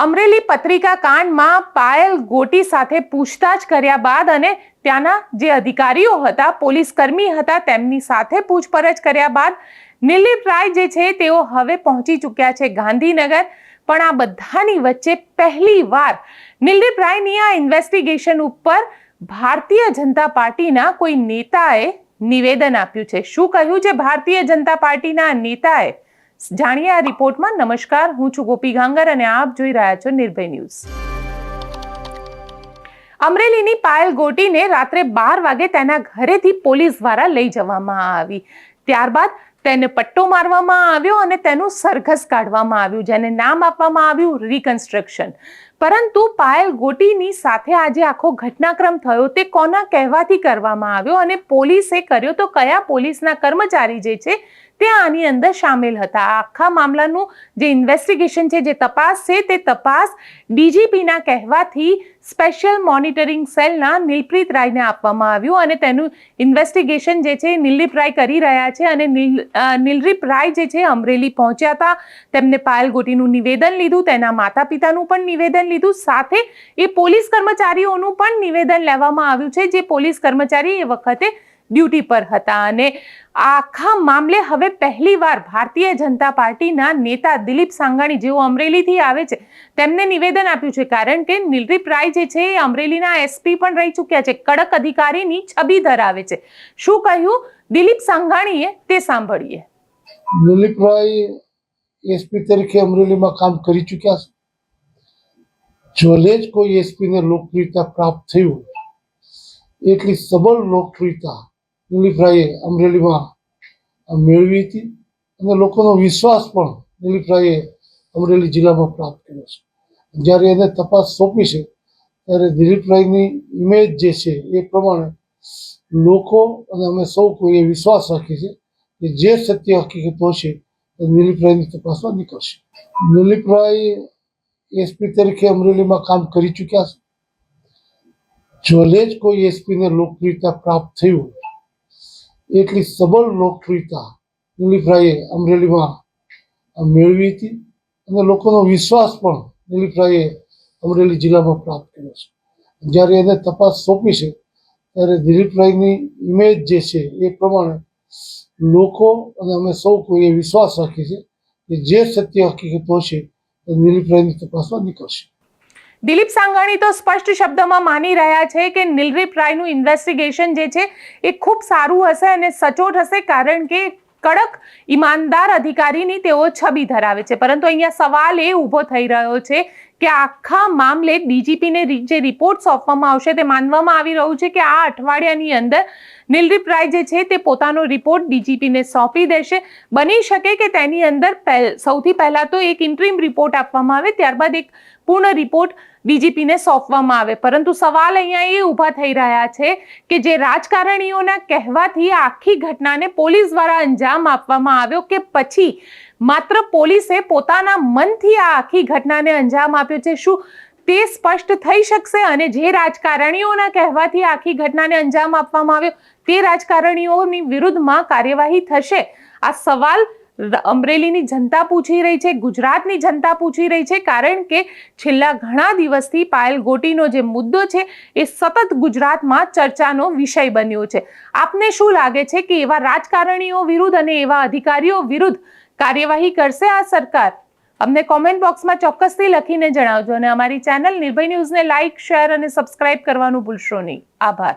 અમરેલી પત્રિકા કાંડમાં પાયલ ગોટી સાથે પૂછતાછ કર્યા બાદ અને ત્યાંના જે અધિકારીઓ હતા, પોલીસ કર્મી હતા, તેમની સાથે પૂછપરછ કર્યા બાદ નિલીપ રાય જે છે તેઓ હવે પહોંચી ચૂક્યા છે ગાંધીનગર। પણ આ બધાની વચ્ચે પહેલીવાર નિલીપ રાયની આ ઇન્વેસ્ટિગેશન ઉપર ભારતીય જનતા પાર્ટીના કોઈ નેતાએ નિવેદન આપ્યું છે। શું કહ્યું છે ભારતીય જનતા પાર્ટીના નેતાએ, જાણીએ આ રિપોર્ટમાં। નમસ્કાર, હું છું ગોપી ગાંગર અને આપ જોઈ રહ્યા છો નિર્ભય ન્યૂઝ। અમરેલીની પાયલ ગોટીને રાત્રે 12 વાગે તેના ઘરેથી પોલીસ દ્વારા લઈ જવામાં આવી। ત્યારબાદ તેને પટ્ટો મારવામાં આવ્યો અને તેનું સરઘસ કાઢવામાં આવ્યું, જેને નામ આપવામાં આવ્યું રિકન્સ્ટ્રક્શન। પરંતુ પાયલ ગોટીની સાથે આજે આખો ઘટનાક્રમ થયો તે કોના કહેવાથી કરવામાં આવ્યો અને પોલીસે કર્યો તો કયા પોલીસના કર્મચારી જે છે તે આની અંદર સામેલ હતા? આખા મામલાનું જે ઇન્વેસ્ટિગેશન છે, જે તપાસ છે, તે તપાસ ડીજીપીના કહેવાથી સ્પેશિયલ મોનિટરિંગ સેલના નિલપ્રીત રાયને આપવામાં આવ્યું અને તેનું ઇન્વેસ્ટિગેશન જે છે નિલીપ રાય કરી રહ્યા છે। અને નિલીપ રાય જે છે અમરેલી પહોંચ્યા હતા, તેમને પાયલ ગોટીનું નિવેદન લીધું, તેના માતા પિતાનું પણ નિવેદન લીધું, સાથે એ પોલીસ કર્મચારીઓનું પણ નિવેદન લેવામાં આવ્યું છે, જે પોલીસ કર્મચારી એ વખતે ડ્યુટી પર હતા। અને આખા મામલે હવે પહેલીવાર ભારતીય જનતા પાર્ટીના નેતા દિલીપ સાંઘાણી, જેઓ અમરેલીથી આવે છે, તેમને નિવેદન આપ્યું છે, કારણ કે નિલીપ રાય જે છે એ અમરેલીના એસપી પણ રહી ચૂક્યા છે, કડક અધિકારીની છબી ધરાવે છે। શું કહ્યું દિલીપ સાંઘાણીએ તે સાંભળીએ। નિલીપ રાય એસપી તરીકે અમરેલીમાં કામ કરી ચૂક્યા છે। જોલે જ કોઈ એસપીને લોકપ્રિયતા પ્રાપ્ત થયું એટલી સબળ લોકપ્રિયતા નિલીપ રાયે અમરેલીમાં મેળવી હતી અને લોકોનો વિશ્વાસ પણ નિલીપ રાયે અમરેલી જિલ્લામાં પ્રાપ્ત કર્યો છે। જ્યારે એને તપાસ સોંપી છે ત્યારે દિલીપ રાયની ઇમેજ જે છે એ પ્રમાણે લોકો અને અમે સૌ કોઈએ વિશ્વાસ રાખીએ છીએ કે જે સત્ય હકીકતો છે એ નિલીપ રાયની તપાસમાં નીકળશે। નિલીપ રાય એસપી તરીકે અમરેલીમાં કામ કરી ચૂક્યા છે। જોલે જ કોઈ એસપીને લોકપ્રિયતા પ્રાપ્ત થયું એટલી સબળ લોકપ્રિયતા નિલીપ રાયે અમરેલીમાં મેળવી હતી અને લોકોનો વિશ્વાસ પણ નિલીપ રાયે અમરેલી જિલ્લામાં પ્રાપ્ત કર્યો છે। જ્યારે એને તપાસ સોંપી છે ત્યારે દિલીપ રાયની ઇમેજ જે છે એ પ્રમાણે લોકો અને અમે સૌ કોઈએ વિશ્વાસ રાખીએ છીએ કે જે સત્ય હકીકતો છે એ નિલીપ રાયની તપાસમાં નીકળશે। દિલીપ સાંઘાણી તો સ્પષ્ટ શબ્દમાં માની રહ્યા છે કે નિલીપ રાયનું ઇન્વેસ્ટિગેશન જે છે એ ખૂબ સારું હશે અને સચોટ હશે, કારણ કે કડક ઈમાનદાર અધિકારીની તેઓ છબી ધરાવે છે। પરંતુ અહીંયા સવાલ એ ઊભો થઈ રહ્યો છે કે આખા મામલે ડીજીપીને જે રિપોર્ટ સોંપવામાં આવશે તે માનવામાં આવી રહ્યું છે કે આ અઠવાડિયાની અંદર નિલીપ રાય જે છે તે પોતાનો રિપોર્ટ ડીજીપીને સોંપી દેશે। બની શકે કે તેની અંદર સૌથી પહેલા તો એક ઇન્ટરિમ રિપોર્ટ આપવામાં આવે, ત્યારબાદ એક પૂર્ણ રિપોર્ટ ડીજીપીને સોંપવામાં આવે। પરંતુ સવાલ અહીંયા એ ઊભા થઈ રહ્યા છે કે જે રાજકારણીઓના કહેવાથી આખી ઘટનાને પોલીસ દ્વારા અંજામ આપવામાં આવ્યો કે પછી માત્ર પોલીસે પોતાના મનથી આ આખી ઘટનાને અંજામ આપ્યો છે, શું તે સ્પષ્ટ થઈ શકશે? અને જે રાજકારણીઓના કહેવાથી આખી ઘટનાને અંજામ આપવામાં આવ્યો તે રાજકારણીઓની વિરુદ્ધમાં કાર્યવાહી થશે? આ સવાલ અમરેલીની જનતા પૂછી રહી છે, ગુજરાતની જનતા પૂછી રહી છે, કારણ કે છેલ્લા ઘણા દિવસથી પાયલ ગોટીનો જે મુદ્દો છે એ સતત ગુજરાતમાં ચર્ચાનો વિષય બન્યો છે। આપને શું લાગે છે કે એવા રાજકારણીઓ વિરુદ્ધ અને એવા અધિકારીઓ વિરુદ્ધ કાર્યવાહી કરશે આ સરકાર? અમને કોમેન્ટ બોક્સમાં ચોક્કસથી લખીને જણાવજો અને અમારી ચેનલ નિર્ભય ન્યૂઝને લાઇક, શેર અને સબસ્ક્રાઇબ કરવાનું ભૂલશો નહીં। આભાર।